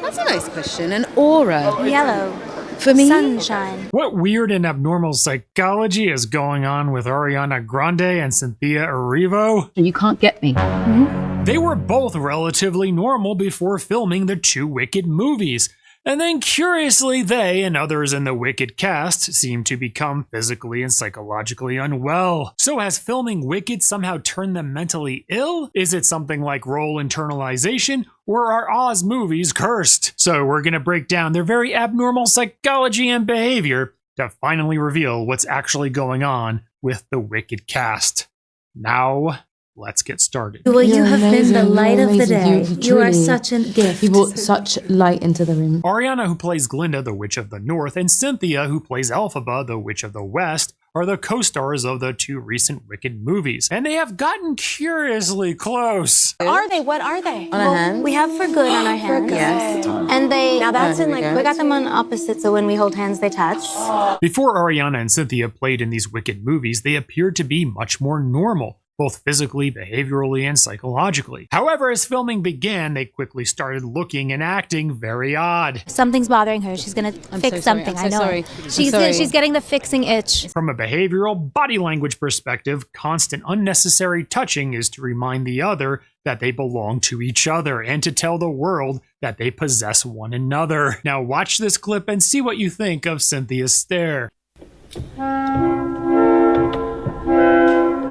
That's a nice question. An aura. Yellow. For me? Sunshine. What weird and abnormal psychology is going on with Ariana Grande and Cynthia Erivo? You can't get me. They were both relatively normal before filming the two Wicked movies. And then curiously, they and others in the Wicked cast seem to become physically and psychologically unwell. So has filming Wicked somehow turned them mentally ill? Is it something like role internalization? Or are Oz movies cursed? So we're gonna break down their very abnormal psychology and behavior to finally reveal what's actually going on with the Wicked cast. Now, let's get started. Well, you have been the light of the day. You You are truly- such a gift. You brought such light into the room. Ariana, who plays Glinda, the Witch of the North, and Cynthia, who plays Elphaba, the Witch of the West, are the co-stars of the two recent Wicked movies. And they have gotten curiously close. Are they? What are they? On a hand? We have for good on our hands. Yes. And they, Now that's in here we like, go. we got them on opposite, so when we hold hands, they touch. Before Ariana and Cynthia played in these Wicked movies, they appeared to be much more normal, both physically, behaviorally, and psychologically. However, as filming began, they quickly started looking and acting very odd. Something's bothering her. She's gonna I'm fix so sorry. something. I'm I so know. sorry. She's I'm sorry. she's getting the fixing itch. From a behavioral body language perspective, constant unnecessary touching is to remind the other that they belong to each other and to tell the world that they possess one another. Now watch this clip and see what you think of Cynthia's stare.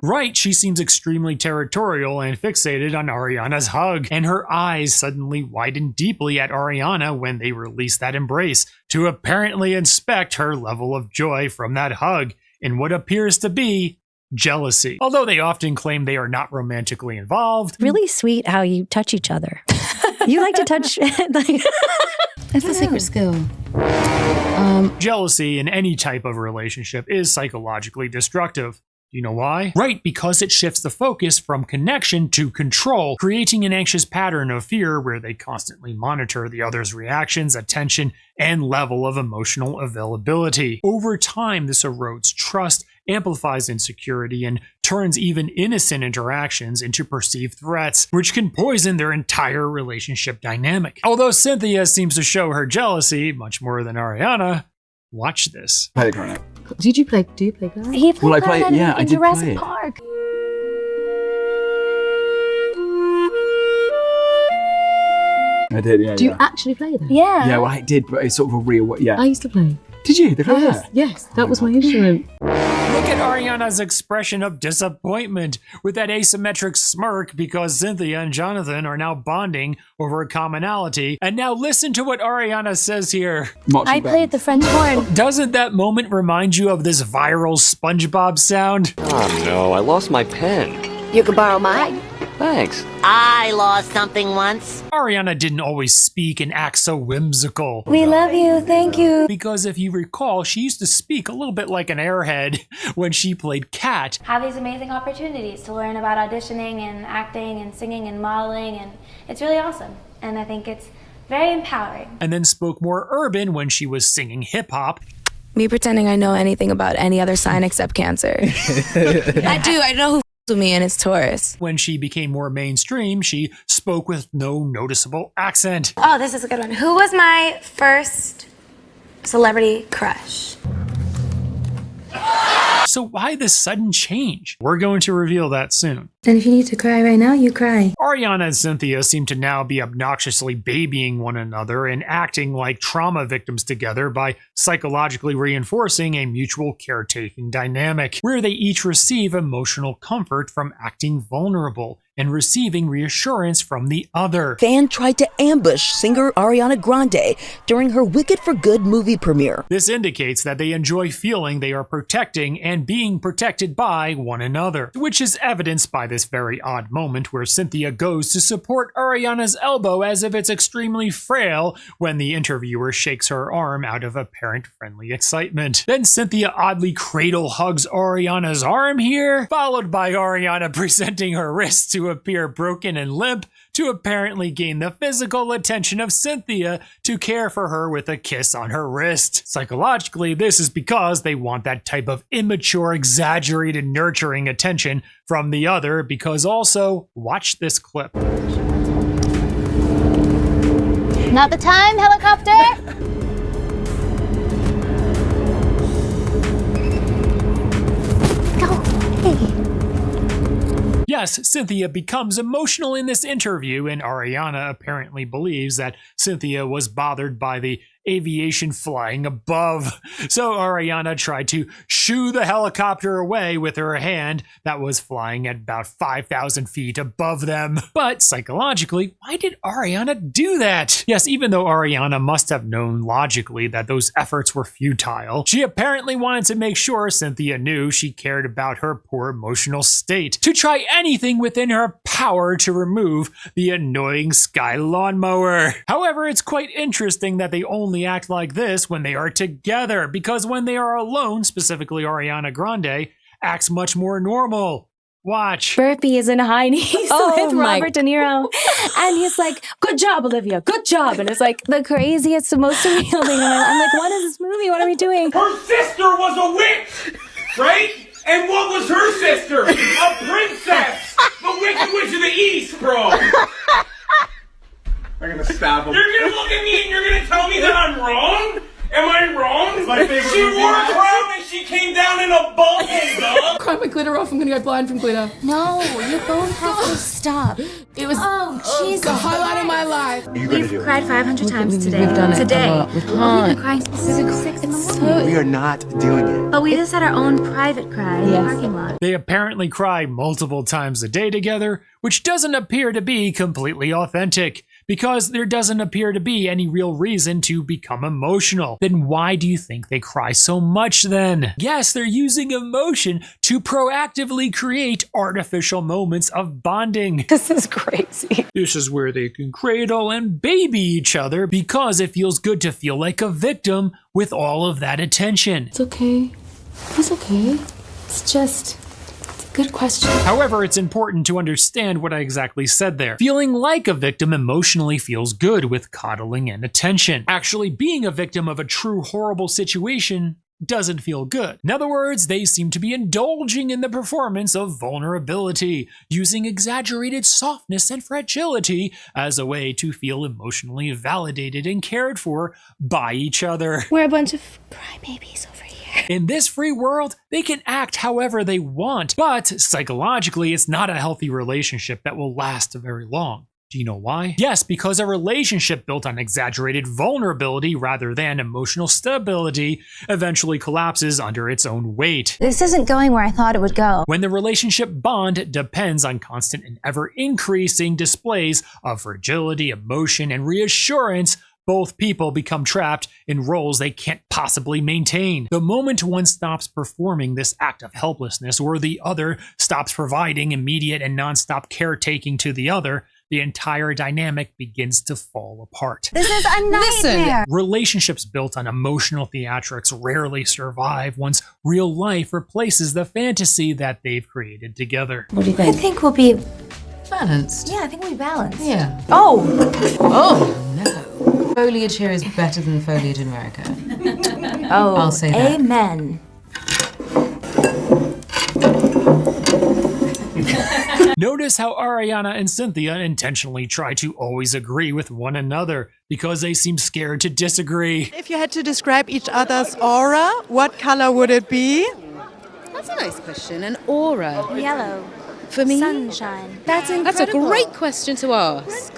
Right, she seems extremely territorial and fixated on Ariana's hug, and her eyes suddenly widen deeply at Ariana when they release that embrace to apparently inspect her level of joy from that hug in what appears to be jealousy. Although they often claim they are not romantically involved, Really sweet how you touch each other. You like to touch like That's a secret skill. jealousy in any type of relationship is psychologically destructive. Do you know why? Right, because it shifts the focus from connection to control, creating an anxious pattern of fear where they constantly monitor the other's reactions, attention, and level of emotional availability. Over time, this erodes trust, amplifies insecurity, and turns even innocent interactions into perceived threats, which can poison their entire relationship dynamic. Although Cynthia seems to show her jealousy much more than Ariana, watch this. Play the clarinet. Do you play clarinet? He played Well, I played- clarinet yeah, I in did Jurassic play it. Park. I did, yeah. Do you yeah. actually play that? Yeah. Yeah, well, I did, but it's sort of a real, yeah. I used to play. Did you? The clarinet? Yes, yes, that was my instrument. Look at Ariana's expression of disappointment with that asymmetric smirk because Cynthia and Jonathan are now bonding over a commonality. And now listen to what Ariana says here. Marching I band. played the French horn. Doesn't that moment remind you of this viral SpongeBob sound? Oh no, I lost my pen. You can borrow mine. Thanks. I lost something once. Ariana didn't always speak and act so whimsical. We love you. Thank you. Because if you recall, she used to speak a little bit like an airhead when she played Kat. Have these amazing opportunities to learn about auditioning and acting and singing and modeling, and it's really awesome. And I think it's very empowering. And then spoke more urban when she was singing hip hop. Me pretending I know anything about any other sign except Cancer. I do. I know who with me, and it's Taurus. When she became more mainstream, she spoke with no noticeable accent. Oh, this is a good one. Who was my first celebrity crush? So why this sudden change? We're going to reveal that soon. And if you need to cry right now, you cry. Ariana and Cynthia seem to now be obnoxiously babying one another and acting like trauma victims together by psychologically reinforcing a mutual caretaking dynamic, where they each receive emotional comfort from acting vulnerable and receiving reassurance from the other. Fan tried to ambush singer Ariana Grande during her Wicked for Good movie premiere. This indicates that they enjoy feeling they are protecting and being protected by one another, which is evidenced by this very odd moment where Cynthia goes to support Ariana's elbow as if it's extremely frail when the interviewer shakes her arm out of apparent friendly excitement. Then Cynthia oddly cradle hugs Ariana's arm here, followed by Ariana presenting her wrist to appear broken and limp to apparently gain the physical attention of Cynthia to care for her with a kiss on her wrist. Psychologically, this is because they want that type of immature, exaggerated, nurturing attention from the other, because also, watch this clip. Not the time, helicopter! Yes, Cynthia becomes emotional in this interview, and Ariana apparently believes that Cynthia was bothered by the aviation flying above. So Ariana tried to shoo the helicopter away with her hand that was flying at about 5,000 feet above them. But psychologically, why did Ariana do that? Yes, even though Ariana must have known logically that those efforts were futile, she apparently wanted to make sure Cynthia knew she cared about her poor emotional state, to try anything within her power to remove the annoying sky lawnmower. However, it's quite interesting that they only act like this when they are together, because when they are alone, specifically Ariana Grande, acts much more normal. Watch. Burpee is in high knees with Robert De Niro. And he's like, good job, Olivia, good job. And it's like the craziest, most surreal thing. I'm like, what is this movie? What are we doing? Her sister was a witch, right? And what was her sister? A princess! The Wicked Witch of the East, bro! I'm gonna stab him. You're gonna look at me and you're gonna tell me that I'm wrong? Am I wrong? It's my favorite She movie. wore a crown and she came down in a bubble, dog! Cry my glitter off, I'm gonna go blind from glitter. No, you both have to stop. It was Jesus. the highlight of my life. We've cried 500 times today. We've done it today. a lot. We We've can't. been crying since 6 in the morning. We are not doing it. But we just had our own private cry in the parking lot. They apparently cry multiple times a day together, which doesn't appear to be completely authentic, because there doesn't appear to be any real reason to become emotional. Then why do you think they cry so much then? Yes, they're using emotion to proactively create artificial moments of bonding. This is crazy. This is where they can cradle and baby each other because it feels good to feel like a victim with all of that attention. It's okay. It's okay. It's just... Good question. However, it's important to understand what I exactly said there. Feeling like a victim emotionally feels good with coddling and attention. Actually, being a victim of a true horrible situation doesn't feel good. In other words, they seem to be indulging in the performance of vulnerability, using exaggerated softness and fragility as a way to feel emotionally validated and cared for by each other. We're a bunch of crybabies over here. In this free world, they can act however they want, but psychologically, it's not a healthy relationship that will last very long. Do you know why? Yes, because a relationship built on exaggerated vulnerability rather than emotional stability eventually collapses under its own weight. This isn't going where I thought it would go. When the relationship bond depends on constant and ever-increasing displays of fragility, emotion, and reassurance, both people become trapped in roles they can't possibly maintain. The moment one stops performing this act of helplessness, or the other stops providing immediate and nonstop caretaking to the other, the entire dynamic begins to fall apart. This is a nightmare. Relationships built on emotional theatrics rarely survive once real life replaces the fantasy that they've created together. What do you I think? think we'll be... Balanced. Yeah, I think we'll be balanced. Yeah. Oh! Oh, no. Foliage here is better than the foliage in America. Oh, I'll say that. Amen. Notice how Ariana and Cynthia intentionally try to always agree with one another because they seem scared to disagree. If you had to describe each other's aura, what color would it be? That's a nice question. An aura. Yellow. For me? Sunshine. That's incredible. That's a great question to ask.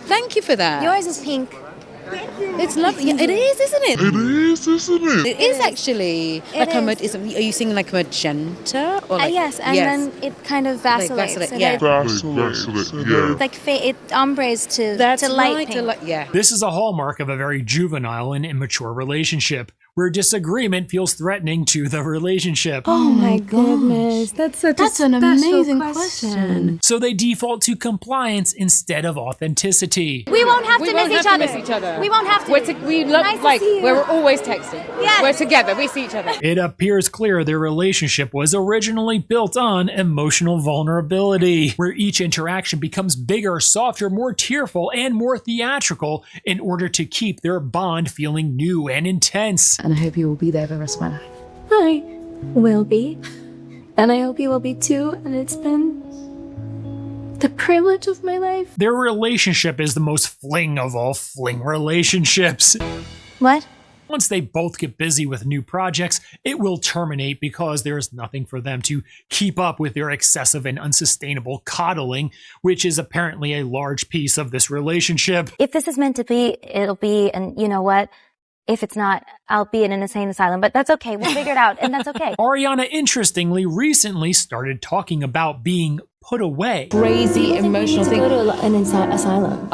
Thank you for that. Yours is pink. It's lovely. Yeah, it is, isn't it? It is, isn't it? It is actually. It is. Are you singing like magenta? Or like, Yes, and then it kind of vacillates. vacillate, So yeah. that- Like it ombres to light right, pink. yeah. This is a hallmark of a very juvenile and immature relationship, where disagreement feels threatening to the relationship. Oh my goodness, that's an amazing question. So they default to compliance instead of authenticity. We won't have to miss each other. We won't have to. We look Nice to like see you. we're always texting. Yes. We're together. We see each other. It appears clear their relationship was originally built on emotional vulnerability, where each interaction becomes bigger, softer, more tearful, and more theatrical in order to keep their bond feeling new and intense. And I hope you will be there for the rest of my life. I will be. And I hope you will be too. And it's been the privilege of my life. Their relationship is the most fling of all fling relationships. What? Once they both get busy with new projects, it will terminate because there is nothing for them to keep up with their excessive and unsustainable coddling, which is apparently a large piece of this relationship. If this is meant to be, it'll be, and you know what? If it's not, I'll be in an insane asylum, but that's okay. We'll figure it out, and that's okay. Ariana, interestingly, recently started talking about being put away. Crazy emotional thing. Go to an asylum.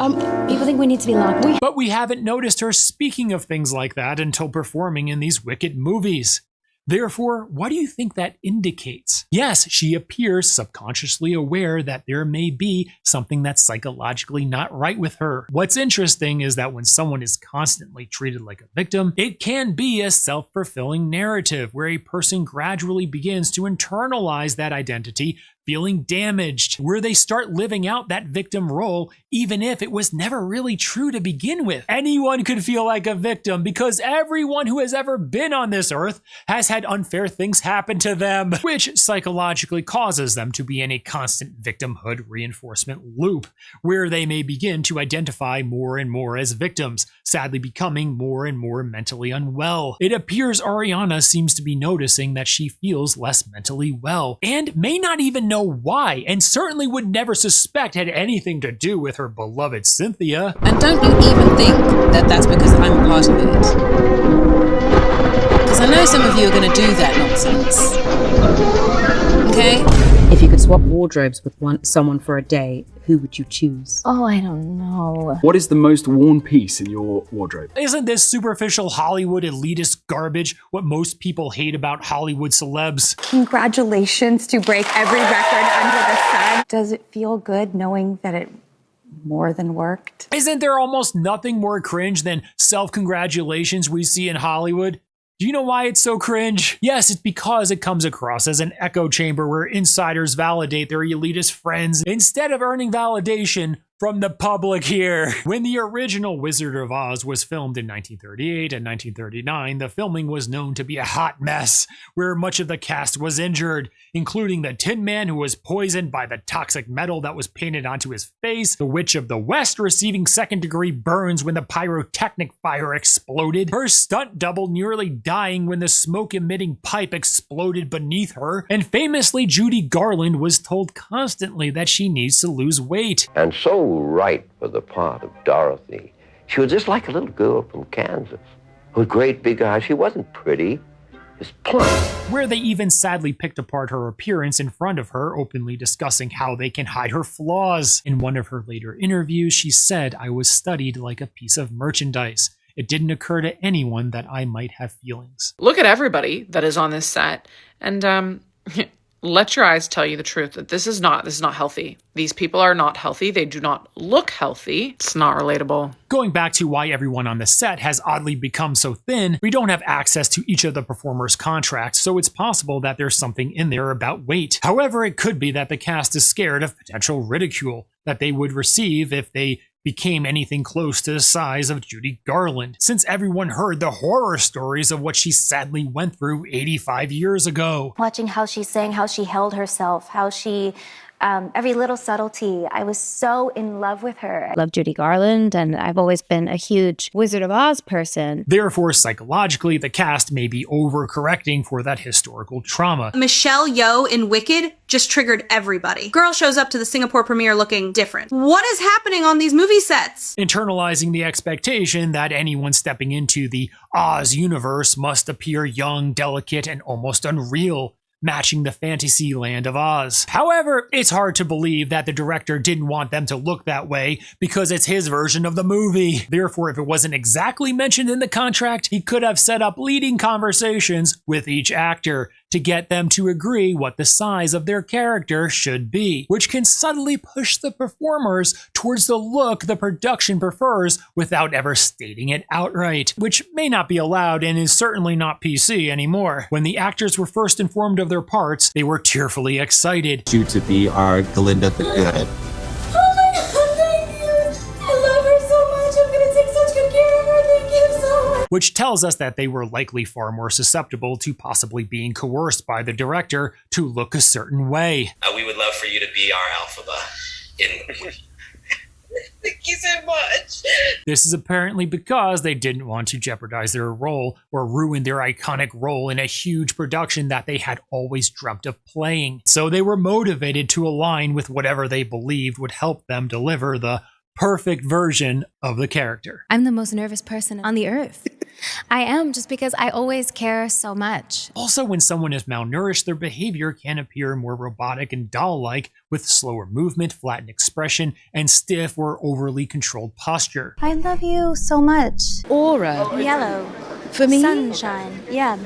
People think we need to be locked up. But we haven't noticed her speaking of things like that until performing in these Wicked movies. Therefore, what do you think that indicates? Yes, she appears subconsciously aware that there may be something that's psychologically not right with her. What's interesting is that when someone is constantly treated like a victim, it can be a self-fulfilling narrative where a person gradually begins to internalize that identity, feeling damaged, where they start living out that victim role even if it was never really true to begin with. Anyone could feel like a victim because everyone who has ever been on this earth has had unfair things happen to them, which psychologically causes them to be in a constant victimhood reinforcement loop, where they may begin to identify more and more as victims, sadly becoming more and more mentally unwell. It appears Ariana seems to be noticing that she feels less mentally well, and may not even know why, and certainly would never suspect had anything to do with her beloved Cynthia. And don't you even think that that's because I'm part of it? Because I know some of you are going to do that nonsense. Okay? If you could swap wardrobes with someone for a day, who would you choose? Oh, I don't know. What is the most worn piece in your wardrobe? Isn't this superficial Hollywood elitist garbage what most people hate about Hollywood celebs? Congratulations to break every record under the sun. Does it feel good knowing that it more than worked? Isn't there almost nothing more cringe than self-congratulations we see in Hollywood? Do you know why it's so cringe? Yes, it's because it comes across as an echo chamber where insiders validate their elitist friends instead of earning validation from the public here. When the original Wizard of Oz was filmed in 1938 and 1939, the filming was known to be a hot mess, where much of the cast was injured, including the Tin Man who was poisoned by the toxic metal that was painted onto his face, the Witch of the West receiving second-degree burns when the pyrotechnic fire exploded, her stunt double nearly dying when the smoke-emitting pipe exploded beneath her, and famously Judy Garland was told constantly that she needs to lose weight. And so right for the part of Dorothy. She was just like a little girl from Kansas with great big eyes. She wasn't pretty, just plump. Where they even sadly picked apart her appearance in front of her, openly discussing how they can hide her flaws. In one of her later interviews, she said, "I was studied like a piece of merchandise. It didn't occur to anyone that I might have feelings." Look at everybody that is on this set and let your eyes tell you the truth that this is not healthy. These people are not healthy. They do not look healthy. It's not relatable. Going back to why everyone on the set has oddly become so thin, we don't have access to each of the performers' contracts, so it's possible that there's something in there about weight. However, it could be that the cast is scared of potential ridicule that they would receive if they became anything close to the size of Judy Garland, since everyone heard the horror stories of what she sadly went through 85 years ago. Watching how she sang, how she held herself, how she, every little subtlety, I was so in love with her. I love Judy Garland, and I've always been a huge Wizard of Oz person. Therefore, psychologically, the cast may be overcorrecting for that historical trauma. Michelle Yeoh in Wicked just triggered everybody. Girl shows up to the Singapore premiere looking different. What is happening on these movie sets? Internalizing the expectation that anyone stepping into the Oz universe must appear young, delicate, and almost unreal, matching the fantasy land of Oz. However, it's hard to believe that the director didn't want them to look that way because it's his version of the movie. Therefore, if it wasn't exactly mentioned in the contract, he could have set up leading conversations with each actor to get them to agree what the size of their character should be, which can subtly push the performers towards the look the production prefers without ever stating it outright, which may not be allowed and is certainly not PC anymore. When the actors were first informed of their parts, they were tearfully excited. You to be our Glinda the Good. Which tells us that they were likely far more susceptible to possibly being coerced by the director to look a certain way. We would love for you to be our Alphaba. Thank you so much. This is apparently because they didn't want to jeopardize their role or ruin their iconic role in a huge production that they had always dreamt of playing. So they were motivated to align with whatever they believed would help them deliver the perfect version of the character. I'm the most nervous person on the earth. I am, just because I always care so much. Also, when someone is malnourished, their behavior can appear more robotic and doll-like, with slower movement, flattened expression, and stiff or overly controlled posture. I love you so much. Aura. Yellow. For me? Sunshine. Yeah.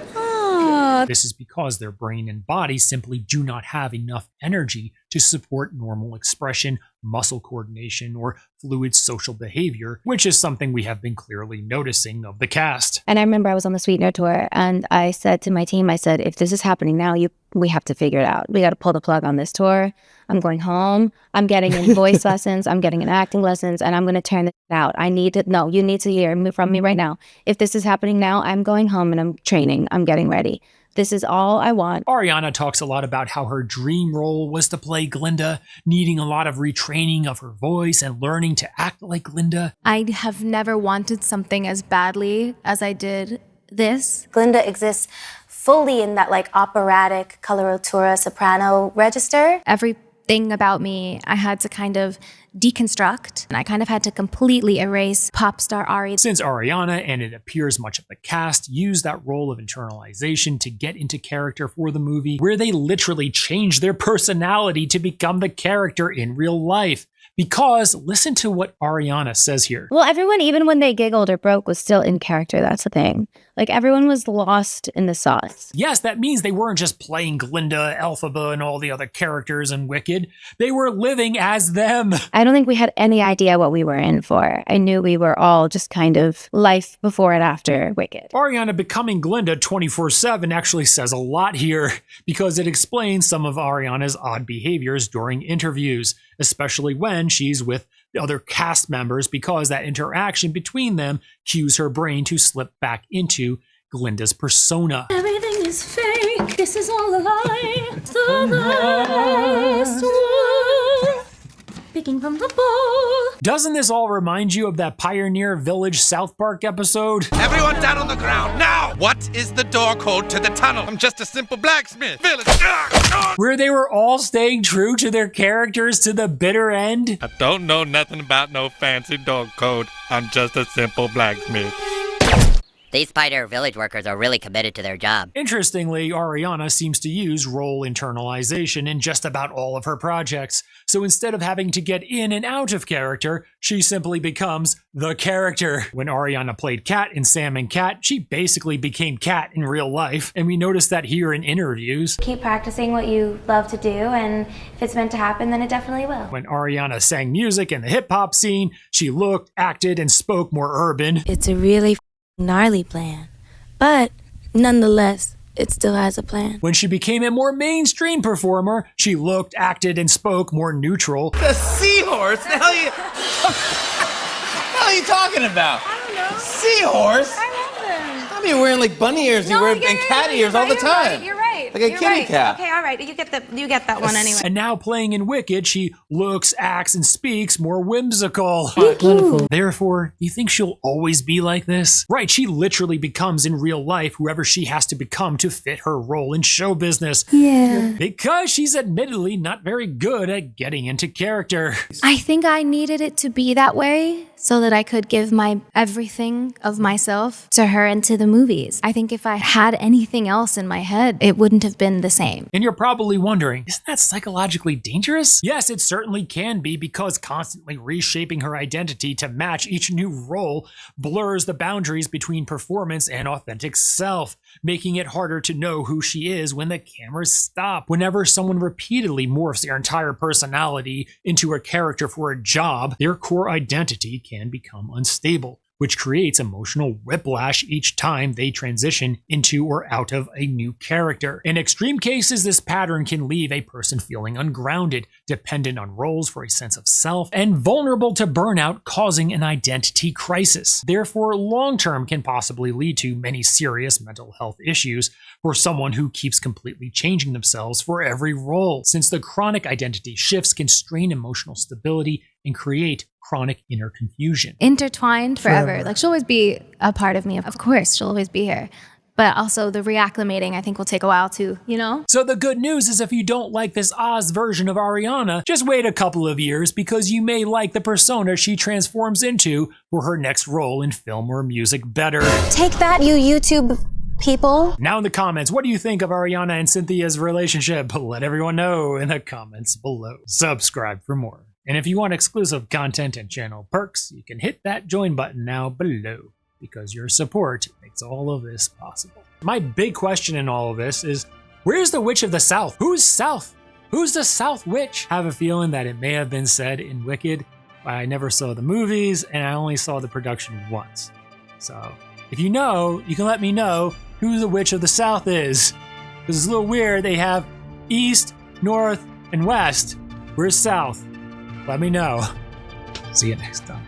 This is because their brain and body simply do not have enough energy to support normal expression, muscle coordination, or fluid social behavior, which is something we have been clearly noticing of the cast. And I remember I was on the Sweetener tour, and I said to my team, I said, if this is happening now, we have to figure it out. We got to pull the plug on this tour. I'm going home. I'm getting in voice lessons. I'm getting in acting lessons, and I'm going to turn this out. You need to hear from me right now. If this is happening now, I'm going home and I'm training. I'm getting ready. This is all I want. Ariana talks a lot about how her dream role was to play Glinda, needing a lot of retraining of her voice and learning to act like Glinda. I have never wanted something as badly as I did this. Glinda exists fully in that like operatic coloratura soprano register. Everything about me, I had to kind of deconstruct, and I kind of had to completely erase pop star Ari. Since Ariana, and it appears much of the cast, used that role of internalization to get into character for the movie, where they literally changed their personality to become the character in real life. Because listen to what Ariana says here. Well, everyone, even when they giggled or broke, was still in character. That's the thing. Like, everyone was lost in the sauce. Yes, that means they weren't just playing Glinda, Elphaba, and all the other characters in Wicked. They were living as them. I don't think we had any idea what we were in for. I knew we were all just kind of life before and after Wicked. Ariana becoming Glinda 24/7 actually says a lot here, because it explains some of Ariana's odd behaviors during interviews, especially when she's with the other cast members, because that interaction between them cues her brain to slip back into Glinda's persona. Everything is fake. This is all a lie. The last one. Picking from the bowl. Doesn't this all remind you of that Pioneer Village South Park episode? Everyone down on the ground, now! What is the door code to the tunnel? I'm just a simple blacksmith. Village. Where they were all staying true to their characters to the bitter end? I don't know nothing about no fancy door code. I'm just a simple blacksmith. These Pioneer Village workers are really committed to their job. Interestingly, Ariana seems to use role internalization in just about all of her projects. So instead of having to get in and out of character, she simply becomes the character. When Ariana played Kat in Sam and Cat, she basically became Kat in real life. And we noticed that here in interviews. Keep practicing what you love to do, and if it's meant to happen, then it definitely will. When Ariana sang music in the hip-hop scene, she looked, acted, and spoke more urban. It's a really gnarly plan, but nonetheless, it still has a plan. When she became a more mainstream performer, she looked, acted, and spoke more neutral. The seahorse? The hell are you talking about? I don't know. Seahorse? I love them. I mean, wearing like bunny ears, you wear and cat ears all the time. You're right. Like a kitty cat. Okay, all right. You get that one anyway. And now playing in Wicked, she looks, acts, and speaks more whimsical. Wonderful. Therefore, you think she'll always be like this? Right, she literally becomes in real life whoever she has to become to fit her role in show business. Yeah. Because she's admittedly not very good at getting into character. I think I needed it to be that way so that I could give my everything of myself to her and to the movies. I think if I had anything else in my head, it wouldn't have been the same. And you're probably wondering, isn't that psychologically dangerous? Yes, it certainly can be, because constantly reshaping her identity to match each new role blurs the boundaries between performance and authentic self, making it harder to know who she is when the cameras stop. Whenever someone repeatedly morphs their entire personality into a character for a job, their core identity can become unstable, which creates emotional whiplash each time they transition into or out of a new character. In extreme cases, this pattern can leave a person feeling ungrounded, dependent on roles for a sense of self, and vulnerable to burnout, causing an identity crisis. Therefore, long-term can possibly lead to many serious mental health issues for someone who keeps completely changing themselves for every role, since the chronic identity shifts can strain emotional stability and create chronic inner confusion. Intertwined forever. Like, she'll always be a part of me. Of course, she'll always be here. But also the reacclimating, I think, will take a while too, you know? So the good news is, if you don't like this Oz version of Ariana, just wait a couple of years, because you may like the persona she transforms into for her next role in film or music better. Take that, you YouTube people. Now in the comments, what do you think of Ariana and Cynthia's relationship? Let everyone know in the comments below. Subscribe for more. And if you want exclusive content and channel perks, you can hit that join button now below, because your support makes all of this possible. My big question in all of this is, where's the Witch of the South? Who's South? Who's the South Witch? I have a feeling that it may have been said in Wicked, but I never saw the movies and I only saw the production once. So if you know, you can let me know who the Witch of the South is. Because it's a little weird, they have East, North, and West. Where's South? Let me know. See you next time.